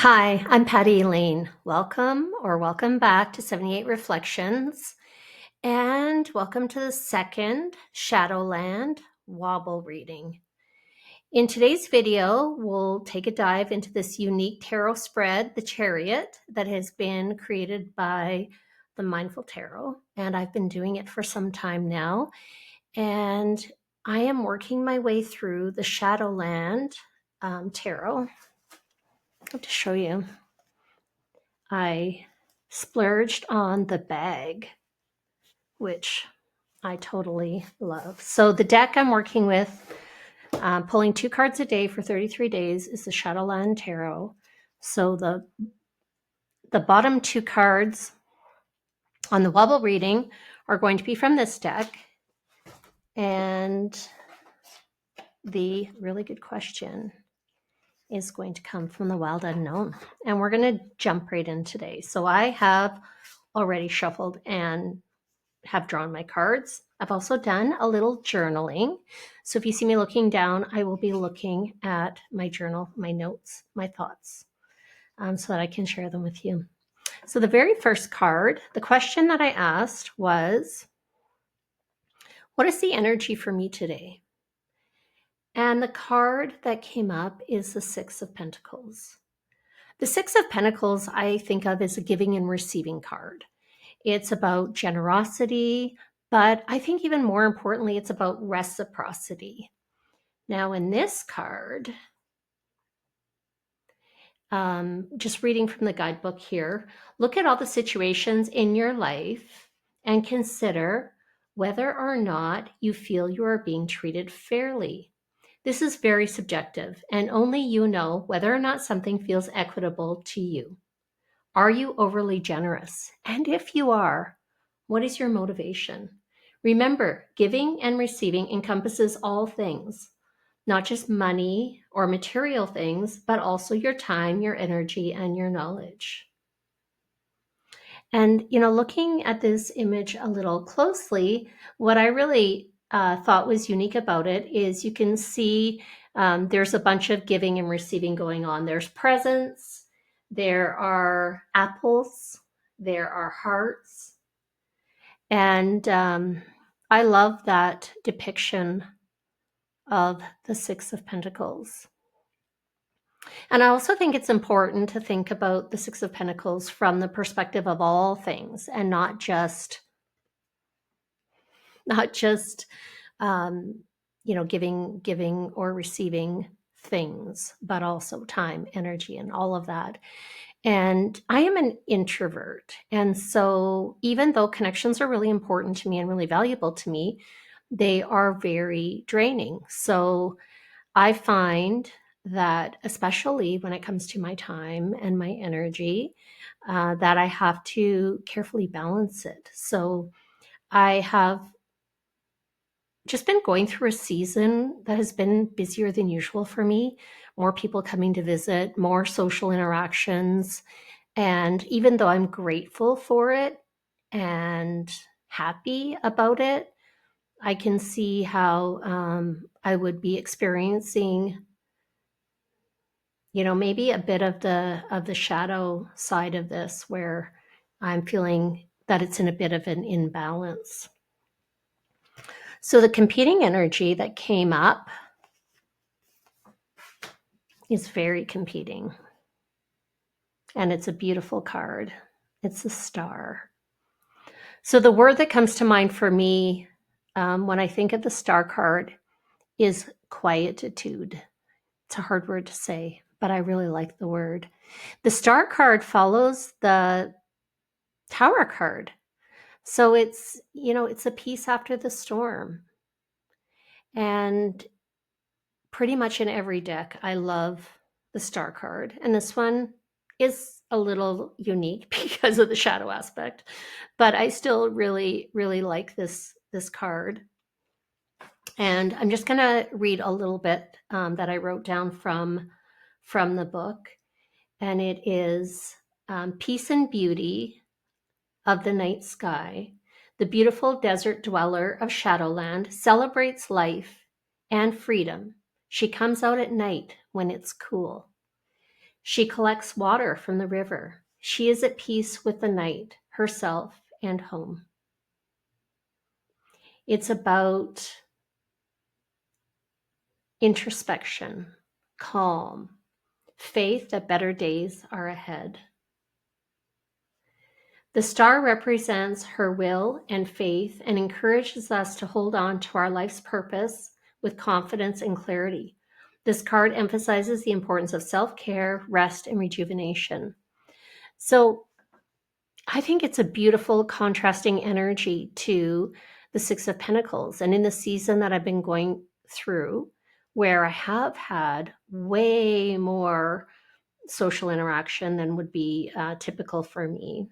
Hi, I'm Patty Elaine. Welcome back to 78 Reflections, and welcome to the second Shadowland Wobble Reading. In today's video, we'll take a dive into this unique tarot spread, the Chariot, that has been created by the Mindful Tarot, and I've been doing it for some time now. And I am working my way through the Shadowland Tarot. I have to show you. I splurged on the bag, which I totally love. So the deck I'm working with, pulling 2 cards a day for 33 days, is the Shadowland Tarot. So the bottom 2 cards on the Wobble Reading are going to be from this deck. And the really good question is going to come from the Wild Unknown. And we're going to jump right in today. So I have already shuffled and have drawn my cards. I've also done a little journaling. So if you see me looking down, I will be looking at my journal, my notes, my thoughts, so that I can share them with you. So the very first card, the question that I asked was, what is the energy for me today? And the card that came up is the 6 of Pentacles. The 6 of Pentacles I think of as a giving and receiving card. It's about generosity, but I think even more importantly, it's about reciprocity. Now in this card, just reading from the guidebook here, look at all the situations in your life and consider whether or not you feel you are being treated fairly. This is very subjective, and only you know whether or not something feels equitable to you. Are you overly generous? And if you are, what is your motivation? Remember, giving and receiving encompasses all things, not just money or material things, but also your time, your energy, and your knowledge. And, looking at this image a little closely, what I really thought was unique about it is you can see there's a bunch of giving and receiving going on. There's presents, there are apples, there are hearts. And I love that depiction of the 6 of Pentacles. And I also think it's important to think about the 6 of Pentacles from the perspective of all things and not just giving or receiving things, but also time, energy, and all of that. And I am an introvert. And so even though connections are really important to me and really valuable to me, they are very draining. So I find that, especially when it comes to my time and my energy, that I have to carefully balance it. So I have just been going through a season that has been busier than usual for me. More people coming to visit, more social interactions. And even though I'm grateful for it and happy about it, I can see how I would be experiencing, maybe a bit of the shadow side of this, where I'm feeling that it's in a bit of an imbalance. So the competing energy that came up is very competing. And it's a beautiful card. It's a star. So the word that comes to mind for me when I think of the star card is quietude. It's a hard word to say, but I really like the word. The star card follows the tower card. So it's a peace after the storm. And pretty much in every deck, I love the star card. And this one is a little unique because of the shadow aspect, but I still really, really like this card. And I'm just going to read a little bit that I wrote down from the book. And it is peace and beauty of the night sky. The beautiful desert dweller of Shadowland celebrates life and freedom. She comes out at night when it's cool. She collects water from the river. She is at peace with the night, herself, and home. It's about introspection, calm, faith that better days are ahead. The star represents her will and faith and encourages us to hold on to our life's purpose with confidence and clarity. This card emphasizes the importance of self-care, rest, and rejuvenation. So I think it's a beautiful contrasting energy to the Six of Pentacles. And in the season that I've been going through, where I have had way more social interaction than would be typical for me,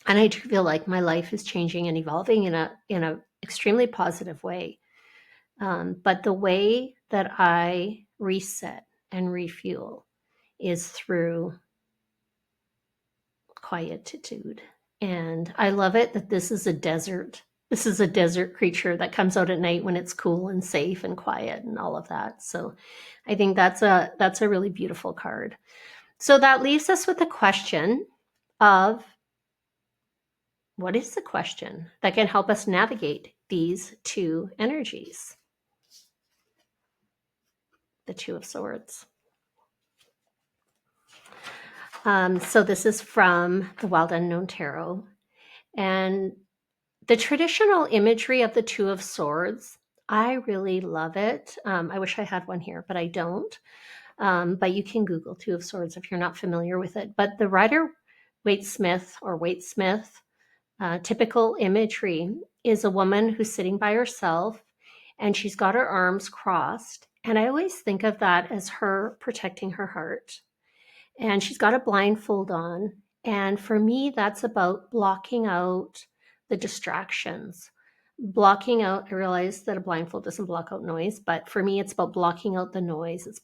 and I do feel like my life is changing and evolving in a extremely positive way. But the way that I reset and refuel is through quietude. And I love it that this is a desert. This is a desert creature that comes out at night when it's cool and safe and quiet and all of that. So I think that's a really beautiful card. So that leaves us with the question of, what is the question that can help us navigate these two energies? The Two of Swords. So this is from the Wild Unknown Tarot. And the traditional imagery of the Two of Swords, I really love it. I wish I had one here, but I don't. But you can Google Two of Swords if you're not familiar with it. But the Rider-Waite-Smith or Waite-Smith typical imagery is a woman who's sitting by herself and she's got her arms crossed. And I always think of that as her protecting her heart. And she's got a blindfold on. And for me, that's about blocking out the distractions. Blocking out, I realize that a blindfold doesn't block out noise, but for me, it's about blocking out the noise. It's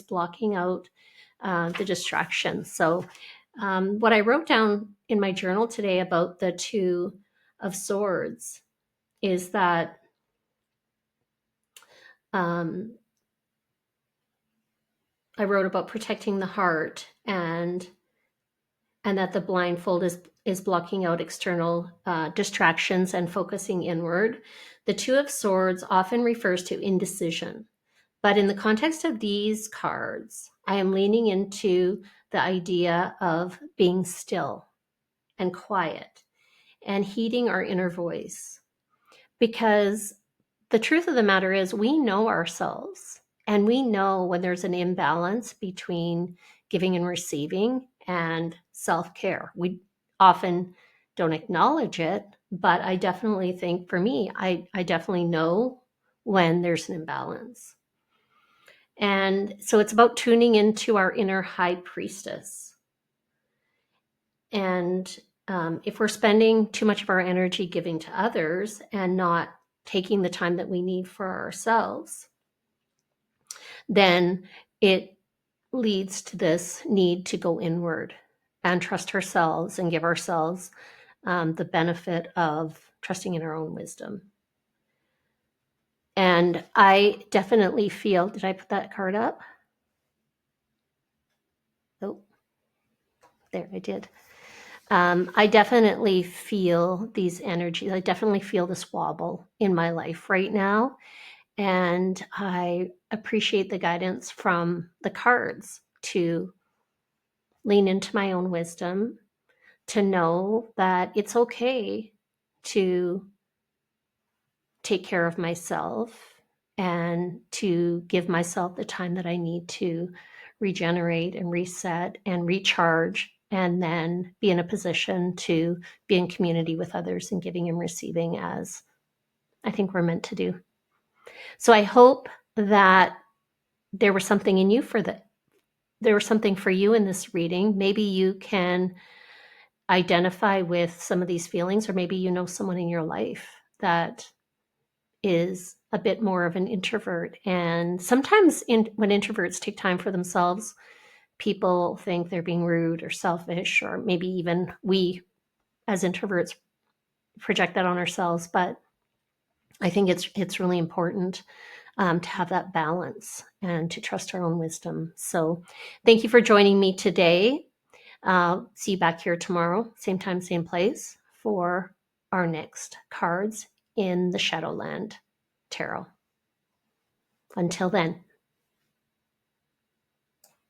blocking out the distractions. So what I wrote down in my journal today about the Two of Swords is that I wrote about protecting the heart and that the blindfold is blocking out external distractions and focusing inward. The Two of Swords often refers to indecision, but in the context of these cards, I am leaning into the idea of being still and quiet and heeding our inner voice. Because the truth of the matter is, we know ourselves and we know when there's an imbalance between giving and receiving and self-care. We often don't acknowledge it, but I definitely think for me, I definitely know when there's an imbalance. And so it's about tuning into our inner high priestess. And if we're spending too much of our energy giving to others and not taking the time that we need for ourselves, then it leads to this need to go inward and trust ourselves and give ourselves the benefit of trusting in our own wisdom. And I definitely feel, did I put that card up? Oh, there, I did. I definitely feel these energies. I definitely feel this wobble in my life right now. And I appreciate the guidance from the cards to lean into my own wisdom, to know that it's okay to take care of myself and to give myself the time that I need to regenerate and reset and recharge, and then be in a position to be in community with others and giving and receiving as I think we're meant to do. So I hope that there was something in you there was something for you in this reading. Maybe you can identify with some of these feelings, or maybe you know someone in your life that is a bit more of an introvert. And sometimes when introverts take time for themselves, people think they're being rude or selfish, or maybe even we as introverts project that on ourselves. But I think it's really important to have that balance and to trust our own wisdom. So thank you for joining me today. See you back here tomorrow, same time, same place, for our next cards in the Shadowland Tarot. Until then.